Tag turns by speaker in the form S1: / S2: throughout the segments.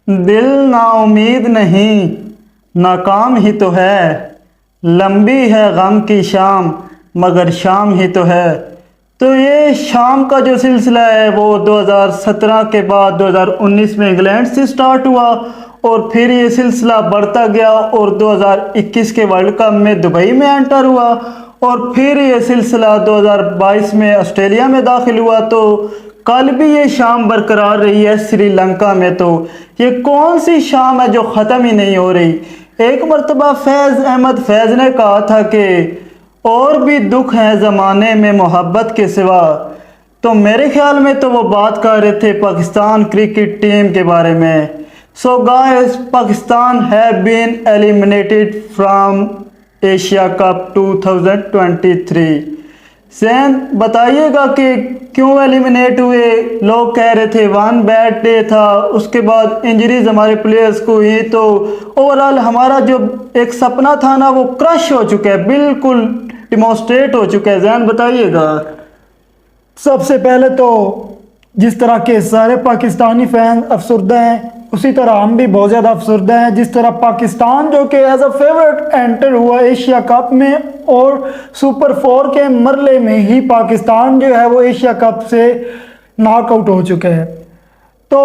S1: दिल ना उम्मीद नहीं, नाकाम ही तो है। लंबी है गम की शाम, मगर शाम ही तो है। तो ये शाम का जो सिलसिला है वो 2017 के बाद 2019 में इंग्लैंड से स्टार्ट हुआ और फिर ये सिलसिला बढ़ता गया और 2021 के वर्ल्ड कप में दुबई में एंटर हुआ और फिर ये सिलसिला 2022 में ऑस्ट्रेलिया में दाखिल हुआ। तो कल भी ये शाम बरकरार रही है श्रीलंका में। तो ये कौन सी शाम है जो ख़त्म ही नहीं हो रही। एक मरतबा फैज़ अहमद फैज़ ने कहा था कि और भी दुख हैं ज़माने में मोहब्बत के सिवा। तो मेरे ख्याल में तो वो बात कर रहे थे पाकिस्तान क्रिकेट टीम के बारे में। So guys, Pakistan have been eliminated from Asia Cup 2023। सैन बताइएगा कि क्यों एलिमिनेट हुए। लोग कह रहे थे वन बैड डे था, उसके बाद इंजरीज हमारे प्लेयर्स को हुई, तो ओवरऑल हमारा जो एक सपना था ना वो क्रश हो चुका है, बिल्कुल डिमॉन्स्ट्रेट हो चुका है। जैन बताइएगा।
S2: सबसे पहले तो जिस तरह के सारे पाकिस्तानी फैन अफसरदा हैं, उसी तरह हम भी बहुत ज़्यादा अफसरदा हैं। जिस तरह पाकिस्तान जो कि एज अ फेवरेट एंटर हुआ एशिया कप में और सुपर 4 के मरले में ही पाकिस्तान जो है वो एशिया कप से नॉकआउट हो चुका है। तो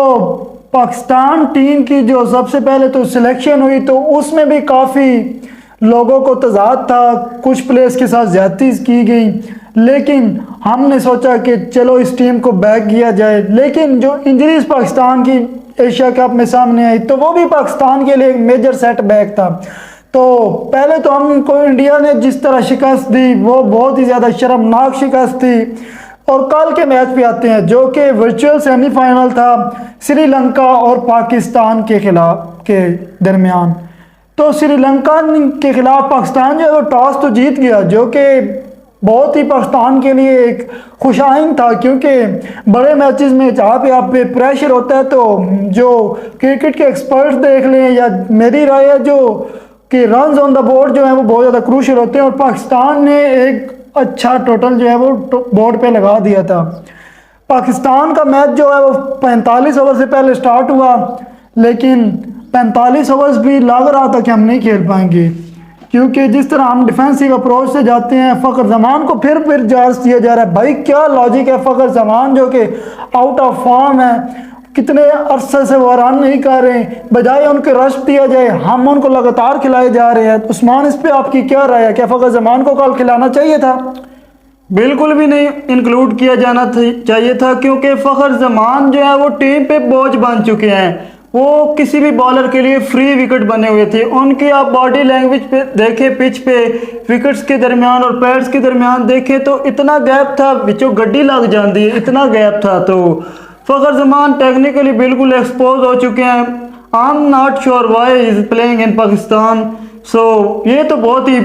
S2: पाकिस्तान टीम की जो सबसे पहले तो सिलेक्शन हुई तो उसमें भी काफ़ी लोगों को तजाद था, कुछ प्लेयर्स के साथ ज्यादती की गई, लेकिन हमने सोचा कि चलो इस टीम को बैक किया जाए। लेकिन जो इंजरीज पाकिस्तान की एशिया कप में सामने आई तो वो भी पाकिस्तान के लिए एक मेजर सेटबैक था। तो पहले तो हमको इंडिया ने जिस तरह शिकस्त दी वो बहुत ही ज़्यादा शर्मनाक शिकस्त थी। और कल के मैच पे आते हैं जो कि वर्चुअल सेमीफाइनल था श्रीलंका और पाकिस्तान के खिलाफ के दरमियान। तो श्रीलंका के खिलाफ पाकिस्तान जो है वो टॉस तो जीत गया, जो कि बहुत ही पाकिस्तान के लिए एक खुशाइन था, क्योंकि बड़े मैचेस में जहाँ पे आप पे प्रेशर होता है तो जो क्रिकेट के एक्सपर्ट्स देख लें या मेरी राय है जो कि रन्स ऑन द बोर्ड जो है वो बहुत ज़्यादा क्रूशियल होते हैं और पाकिस्तान ने एक अच्छा टोटल जो है वो बोर्ड पे लगा दिया था। पाकिस्तान का मैच जो है वो 45 ओवर से पहले स्टार्ट हुआ, लेकिन 45 ओवर्स भी लग रहा था कि हम नहीं खेल पाएंगे, क्योंकि जिस तरह हम डिफेंसिव अप्रोच से जाते हैं फ़खर जमान को फिर चार्ज दिया जा रहा है। भाई क्या लॉजिक है, फ़खर जमान जो कि आउट ऑफ फॉर्म है, कितने अरसे से वो रन नहीं कर रहे हैं, बजाय उनके रश दिया जाए हम उनको लगातार खिलाए जा रहे हैं। उस्मान, इस पर आपकी क्या राय है, क्या फ़खर जमान को कल खिलाना चाहिए था?
S1: बिल्कुल भी नहीं इंक्लूड किया जाना चाहिए था, क्योंकि फ़खर जमान जो है वो टीम पे बोझ बन चुके हैं। वो किसी भी बॉलर के लिए फ्री विकेट बने हुए थे। उनकी आप बॉडी लैंग्वेज पे देखें, पिच पे विकेट्स के दरमियान और पैड्स के दरमियान देखें तो इतना गैप था, बिचों गड्डी लग जाती है, इतना गैप था। तो फ़खर जमान टेक्निकली बिल्कुल एक्सपोज हो चुके हैं। I am not sure why is playing in Pakistan. So ये तो बहुत ही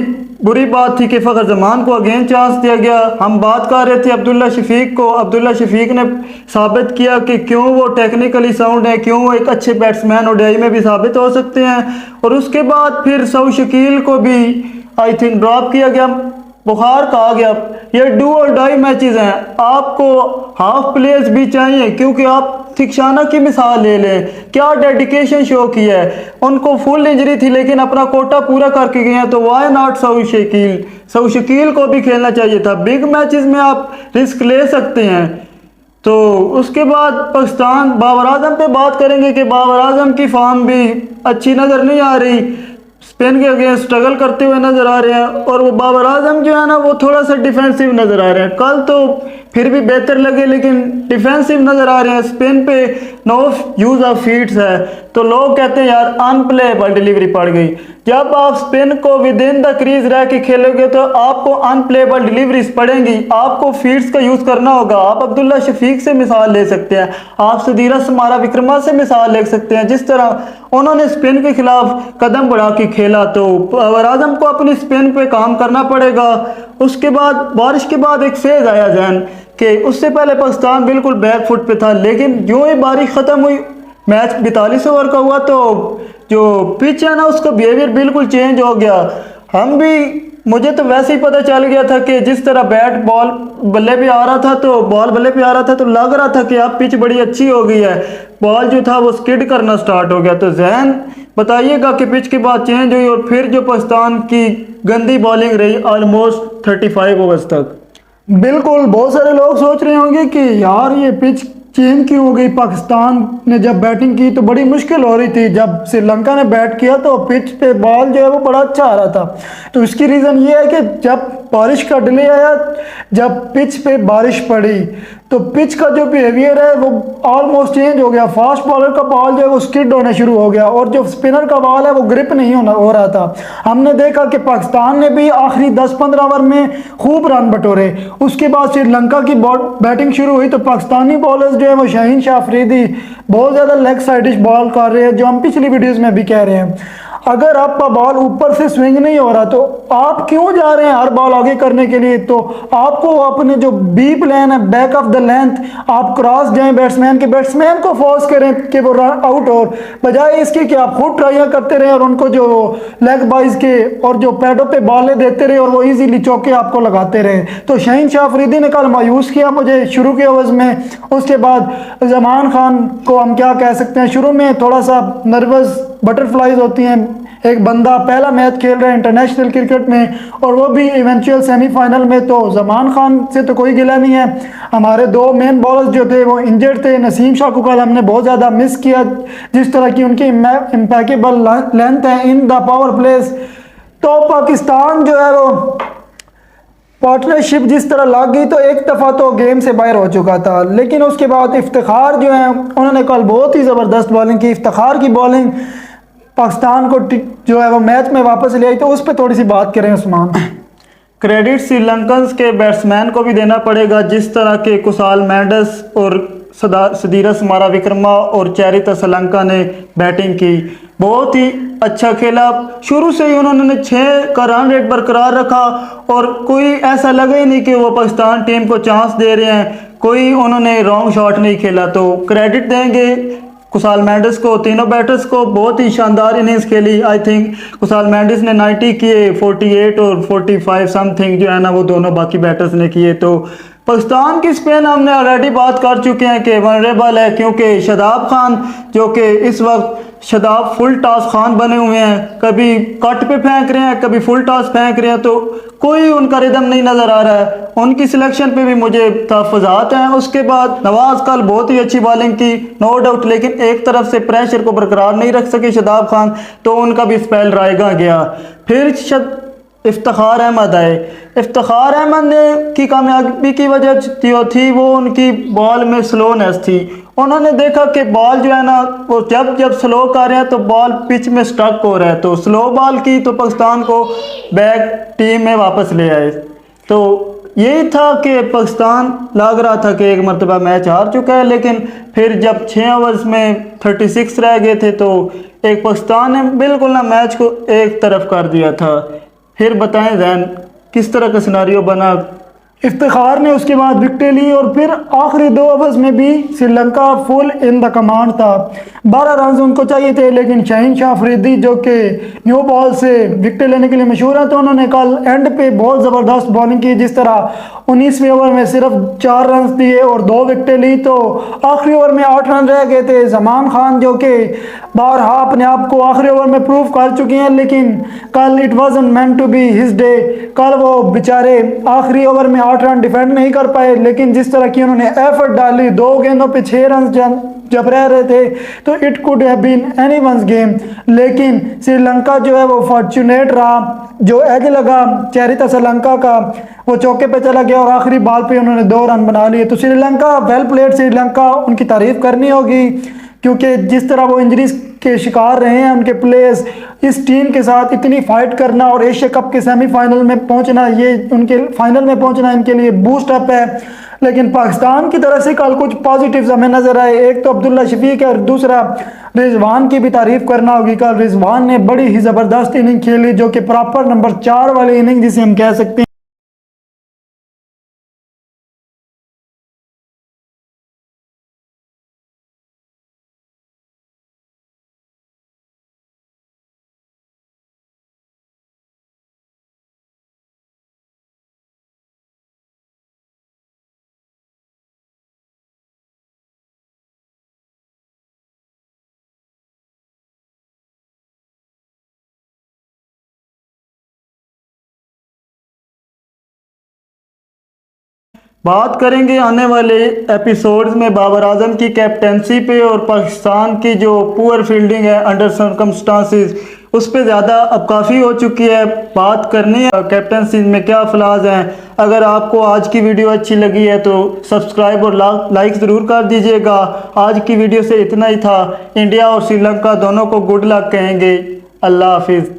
S1: बुरी बात थी कि फ़खर जमान को अगेन चांस दिया गया। हम बात कर रहे थे अब्दुल्ला शफीक को, अब्दुल्ला शफीक ने साबित किया कि क्यों वो टेक्निकली साउंड है, क्यों वो एक अच्छे बैट्समैन ओडीआई में भी साबित हो सकते हैं। और उसके बाद फिर सऊ शकील को भी आई थिंक ड्रॉप किया गया, बुखार कहा गया। ये डू और डाई मैचेस हैं, आपको हाफ प्लेयर्स भी चाहिए, क्योंकि आप थिकशाना की मिसाल ले लें, क्या डेडिकेशन शो किया है। उनको फुल इंजरी थी लेकिन अपना कोटा पूरा करके गए हैं, तो वाई नॉट सऊ शकील। सऊ शकील को भी खेलना चाहिए था। बिग मैचेस में आप रिस्क ले सकते हैं। तो उसके बाद पाकिस्तान बाबर आजम पे बात करेंगे कि बाबर आजम की फॉर्म भी अच्छी नज़र नहीं आ रही, स्पेन के अगेंस्ट स्ट्रगल करते हुए नजर आ रहे हैं। और वो बाबर आजम जो है ना वो थोड़ा सा डिफेंसिव नजर आ रहे हैं। कल तो फिर भी बेहतर लगे लेकिन डिफेंसिव नजर आ रहे हैं। स्पेन पे नो यूज ऑफ फीट्स है, तो लोग कहते हैं यार अनप्लेएबल डिलीवरी पड़ गई। जब आप स्पिन को विद इन द क्रीज रह के खेलोगे तो आपको अनप्लेएबल डिलीवरीज पड़ेंगी, आपको फीड्स का यूज करना होगा। आप अब्दुल्ला शफीक से मिसाल ले सकते हैं, आप सदीरा समारा विक्रमा से मिसाल ले सकते हैं। जिस तरह उन्होंने स्पिन के खिलाफ कदम बढ़ा के खेला, तो बाबर आजम को अपनी स्पिन पे काम करना पड़ेगा। उसके बाद बारिश के बाद एक फेज आया जहन कि उससे पहले पाकिस्तान बिल्कुल बैक फुट पे था, लेकिन जो ही बारिश खत्म हुई, मैच 42 ओवर का हुआ, तो जो पिच है ना उसका बिहेवियर बिल्कुल चेंज हो गया। हम भी, मुझे तो वैसे ही पता चल गया था कि जिस तरह बैट बॉल बल्ले पे आ रहा था, तो बॉल बल्ले पे आ रहा था तो लग रहा था कि अब पिच बड़ी अच्छी हो गई है। बॉल जो था वो स्किड करना स्टार्ट हो गया। तो जहन बताइएगा कि पिच की बात चेंज हुई और फिर जो पाकिस्तान की गंदी बॉलिंग रही ऑलमोस्ट 35 ओवर्स तक।
S2: बिल्कुल, बहुत सारे लोग सोच रहे होंगे कि यार ये पिच चेंज क्यों हो गई। पाकिस्तान ने जब बैटिंग की तो बड़ी मुश्किल हो रही थी, जब श्रीलंका ने बैट किया तो पिच पे बॉल जो है वो बड़ा अच्छा आ रहा था। तो इसकी रीज़न ये है कि जब बारिश का डिले आया, जब पिच पे बारिश पड़ी तो पिच का जो बिहेवियर है वो ऑलमोस्ट चेंज हो गया। फास्ट बॉलर का बॉल जो है वो स्किड होना शुरू हो गया और जो स्पिनर का बॉल है वो ग्रिप नहीं हो रहा था। हमने देखा कि पाकिस्तान ने भी आखिरी 10-15 ओवर में खूब रन बटोरे। उसके बाद श्रीलंका की बैटिंग शुरू हुई तो पाकिस्तानी बॉलर्स जो है वो शाहीन शाह अफरीदी बहुत ज़्यादा लेग साइडिश बॉल कर रहे हैं, जो हम पिछली वीडियोज़ में भी कह रहे हैं। अगर आपका बॉल ऊपर से स्विंग नहीं हो रहा तो आप क्यों जा रहे हैं हर बॉल आगे करने के लिए। तो आपको अपने जो बी प्लान है, बैक ऑफ द लेंथ, आप क्रॉस जाएं बैट्समैन को फोर्स करें कि वो रन आउट हो, बजाय इसके कि आप खुद ट्राइयां करते रहे और उनको जो लेग बाइज के और जो पैडों पे बॉलें देते रहे और वो इजीली चौके आपको लगाते रहे। तो शाहीन शाह अफरीदी ने कल मायूस किया मुझे शुरू के ओवर्स में। उसके बाद जमान खान को हम क्या कह सकते हैं, शुरू में थोड़ा सा नर्वस बटरफ्लाइज होती हैं। एक बंदा पहला मैच खेल रहा है इंटरनेशनल क्रिकेट में और वो भी इवेंचुअल सेमीफाइनल में, तो जमान खान से तो कोई गिला नहीं है। हमारे दो मेन बॉलर्स जो थे वो इंजर्ड थे। नसीम शाह को कल हमने बहुत ज़्यादा मिस किया, जिस तरह की उनकी इम्पैकेबल लेंथ है इन द पावर प्लेस। तो पाकिस्तान जो है वो पार्टनरशिप जिस तरह लग गई तो एक दफ़ा तो गेम से बाहर हो चुका था। लेकिन उसके बाद इफ्तिखार जो है उन्होंने कल बहुत ही ज़बरदस्त बॉलिंग की। इफ्तिखार की बॉलिंग पाकिस्तान को जो है वो मैच में वापस ले आई, तो उस पर थोड़ी सी बात करें उस्मान।
S1: क्रेडिट श्रीलंकन के बैट्समैन को भी देना पड़ेगा, जिस तरह के कुसाल मेंडिस और सदीरा समारा विक्रमा और चैरिता श्रीलंका ने बैटिंग की, बहुत ही अच्छा खेला। शुरू से ही उन्होंने 6 का रन रेट बरकरार रखा और कोई ऐसा लगा ही नहीं कि वो पाकिस्तान टीम को चांस दे रहे हैं, कोई उन्होंने रॉन्ग शॉट नहीं खेला। तो क्रेडिट देंगे कुसाल मेंडिस को, तीनों बैटर्स को बहुत ही शानदार इनिंग्स खेली। आई थिंक कुसाल मेंडिस ने 90 किए, 48 और 45 समथिंग जो है ना वो दोनों बाकी बैटर्स ने किए। तो पाकिस्तान की स्पिन हमने ऑलरेडी बात कर चुके हैं कि वनरेबल है, क्योंकि शादाब खान जो कि इस वक्त शादाब फुल टॉस खान बने हुए हैं, कभी कट पे फेंक रहे हैं कभी फुल टॉस फेंक रहे हैं, तो कोई उनका रिदम नहीं नज़र आ रहा है। उनकी सिलेक्शन पे भी मुझे तहफ़्फ़ुज़ात हैं। उसके बाद नवाज कल बहुत ही अच्छी बॉलिंग की, नो डाउट, लेकिन एक तरफ से प्रेशर को बरकरार नहीं रख सके शादाब खान, तो उनका भी स्पेल रायगा गया। फिर इफ्तिखार अहमद आए। इफ्तिखार अहमद ने की कामयाबी की वजह जो थी वो उनकी बॉल में स्लोनेस थी। उन्होंने देखा कि बॉल जो है ना वो जब जब स्लो कर रहे हैं तो बॉल पिच में स्टक हो रहा है, तो स्लो बॉल की तो पाकिस्तान को बैक टीम में वापस ले आए। तो यही था कि पाकिस्तान लग रहा था कि एक मरतबा मैच हार चुका है, लेकिन फिर जब 6 ओवर्स में 36 रह गए थे तो एक पाकिस्तान ने बिल्कुल ना मैच को एक तरफ कर दिया था। फिर बताएं जैन किस तरह का सिनारियो बना।
S2: इफ्तिखार ने उसके बाद विकेटें ली और फिर आखिरी 2 ओवर्स में भी Sri Lanka full in the command था। 12 रन उनको चाहिए थे, लेकिन शाहीन शाह अफरीदी जो कि न्यू बॉल से विकेटें लेने के लिए मशहूर है, तो उन्होंने कल एंड पे बहुत ज़बरदस्त बॉलिंग की। जिस तरह 19वें ओवर में सिर्फ 4 रन दिए और 2 विकेटें ली, तो आखिरी ओवर में 8 रन रह गए थे। जमान खान जो कि बारहा अपने आप को आखिरी ओवर में प्रूव कर चुके हैं, लेकिन कल it wasn't meant to be his day. कल वो बेचारे आखिरी ओवर में 8 रन डिफेंड नहीं कर पाए, लेकिन जिस तरह की उन्होंने एफर्ट डाली, 2 गेंदों पे 6 रन जब रह रहे थे, तो it could have been anyone's game. लेकिन श्रीलंका जो है वो फॉर्चुनेट रहा, जो एज लगा चैरिता श्रीलंका का वो चौके पे चला गया और आखिरी बॉल पे उन्होंने 2 रन बना लिए। तो श्रीलंका वेल प्लेड, श्रीलंका उनकी तारीफ करनी होगी, क्योंकि जिस तरह वो इंजरीज के शिकार रहे हैं उनके प्लेयर्स, इस टीम के साथ इतनी फाइट करना और एशिया कप के सेमीफाइनल में पहुंचना, ये उनके फाइनल में पहुंचना इनके लिए बूस्ट अप है। लेकिन पाकिस्तान की तरफ से कल कुछ पॉजिटिव्स हमें नजर आए। एक तो अब्दुल्ला शफीक है और दूसरा रिजवान की भी तारीफ करना होगी। कल रिजवान ने बड़ी ही ज़बरदस्त इनिंग खेली, जो कि प्रॉपर नंबर 4 वाली इनिंग जिसे हम कह सकते हैं।
S1: बात करेंगे आने वाले एपिसोड्स में बाबर आजम की कैप्टेंसी पे और पाकिस्तान की जो पुअर फील्डिंग है अंडर सर्कमस्टांसिस उस पे ज़्यादा अब काफ़ी हो चुकी है। बात करनी है कैप्टेंसी में क्या फ्लाज हैं। अगर आपको आज की वीडियो अच्छी लगी है तो सब्सक्राइब और लाइक ज़रूर कर दीजिएगा। आज की वीडियो से इतना ही था। इंडिया और श्रीलंका दोनों को गुड लक कहेंगे। अल्लाह हाफिज़।